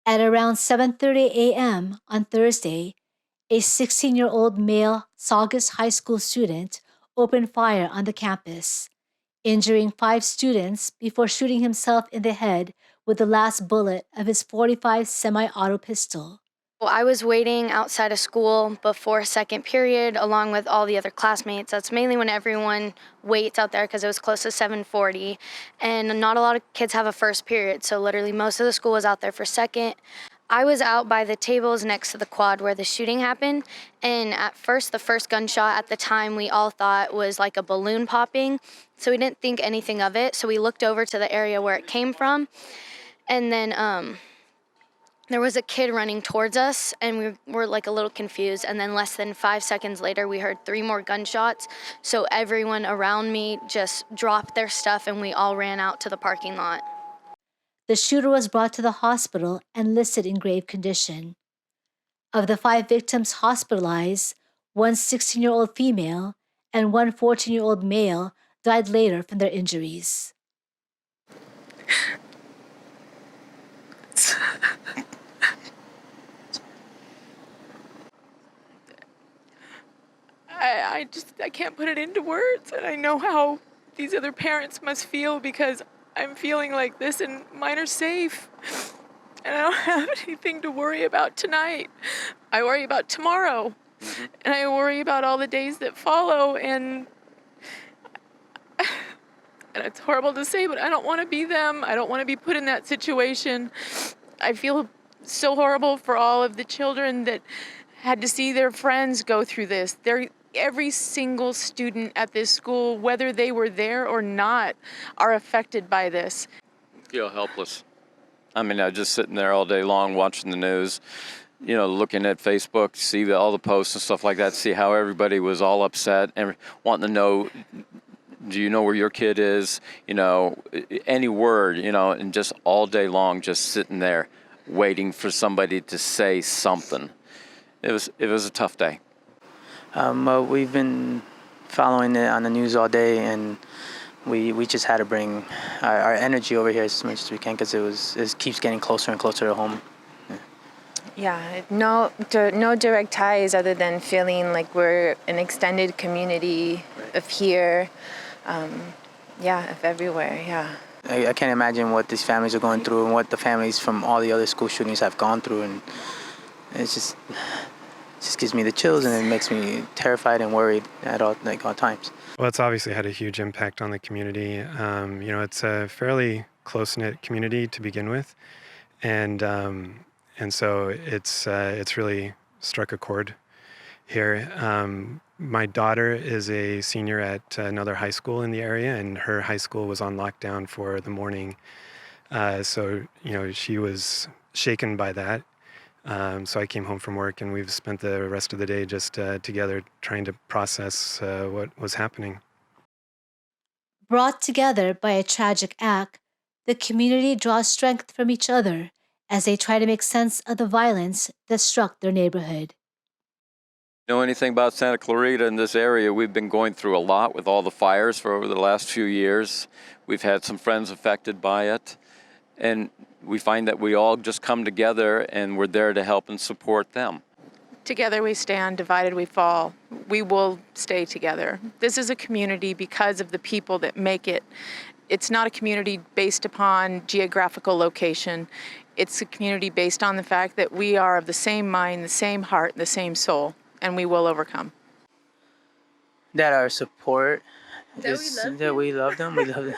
At around 7:30 a.m. on Thursday, a 16-year-old male Saugus High School student opened fire on the campus, injuring 5 students before shooting himself in the head with the last bullet of his .45 semi-auto pistol. Well, I was waiting outside of school before second period along with all the other classmates. That's mainly when everyone waits out there because it was close to 7:40, and not a lot of kids have a first period, so literally most of the school was out there for second. I was out by the tables next to the quad where the shooting happened, and at first, the first gunshot at the time we all thought was like a balloon popping, so we didn't think anything of it. So we looked over to the area where it came from, and then there was a kid running towards us, and we were like a little confused. And then less than 5 seconds later, we heard 3 more gunshots. So everyone around me just dropped their stuff, and we all ran out to the parking lot. The shooter was brought to the hospital and listed in grave condition. Of the 5 victims hospitalized, one 16-year-old female and one 14-year-old male died later from their injuries. I can't put it into words, and I know how these other parents must feel because I'm feeling like this and mine are safe. And I don't have anything to worry about tonight. I worry about tomorrow. And I worry about all the days that follow, and it's horrible to say, but I don't want to be them. I don't want to be put in that situation. I feel so horrible for all of the children that had to see their friends go through this. Every single student at this school, whether they were there or not, are affected by this. Feel helpless. I mean, I'm just sitting there all day long watching the news, looking at Facebook, see all the posts and stuff like that, see how everybody was all upset and wanting to know, do you know where your kid is? Any word, and just all day long just sitting there waiting for somebody to say something. It was a tough day. Well, we've been following it on the news all day, and we just had to bring our energy over here as much as we can because it keeps getting closer and closer to home. Yeah, no direct ties other than feeling like we're an extended community of here, of everywhere, yeah. I can't imagine what these families are going through and what the families from all the other school shootings have gone through, and it's just gives me the chills, and it makes me terrified and worried at all times. Well, it's obviously had a huge impact on the community. It's a fairly close-knit community to begin with, and so it's really struck a chord here. My daughter is a senior at another high school in the area, and her high school was on lockdown for the morning. So she was shaken by that. So I came home from work, and we've spent the rest of the day just together trying to process what was happening. Brought together by a tragic act, the community draws strength from each other as they try to make sense of the violence that struck their neighborhood. Know anything about Santa Clarita in this area? We've been going through a lot with all the fires for over the last few years. We've had some friends affected by it, and we find that we all just come together and we're there to help and support them. Together we stand, divided we fall. We will stay together. This is a community because of the people that make it. It's not a community based upon geographical location. It's a community based on the fact that we are of the same mind, the same heart, the same soul, and we will overcome. That our support that we love them. We love them.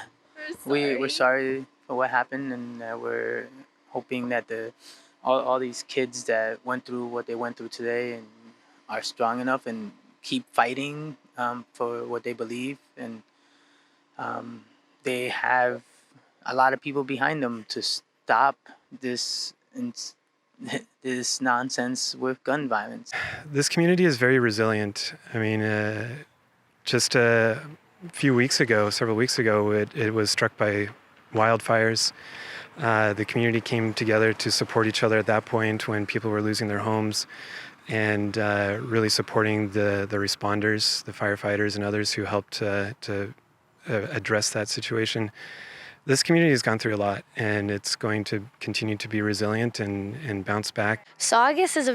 We're sorry for what happened, and we're hoping that all these kids that went through what they went through today and are strong enough and keep fighting for what they believe, and they have a lot of people behind them to stop this nonsense with gun violence. This community is very resilient. I mean, just a few weeks ago, several weeks ago, it was struck by wildfires. The community came together to support each other at that point when people were losing their homes, and really supporting the responders, the firefighters and others who helped to address that situation. this community has gone through a lot, and it's going to continue to be resilient and bounce back. Saugus is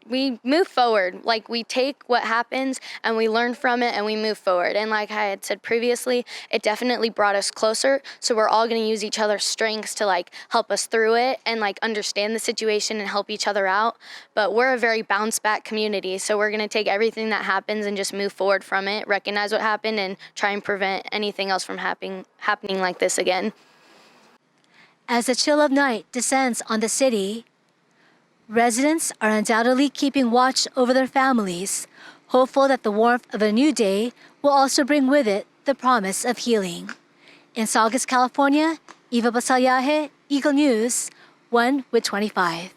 we move forward. Like, we take what happens and we learn from it and we move forward. And like I had said previously, it definitely brought us closer. So we're all going to use each other's strengths to like help us through it and like understand the situation and help each other out. But we're a very bounce back community. So we're going to take everything that happens and just move forward from it, recognize what happened, and try and prevent anything else from happening like this again. As the chill of night descends on the city, residents are undoubtedly keeping watch over their families, hopeful that the warmth of a new day will also bring with it the promise of healing. In Saugus, California, Eva Basalyahe, Eagle News, 1 with 25.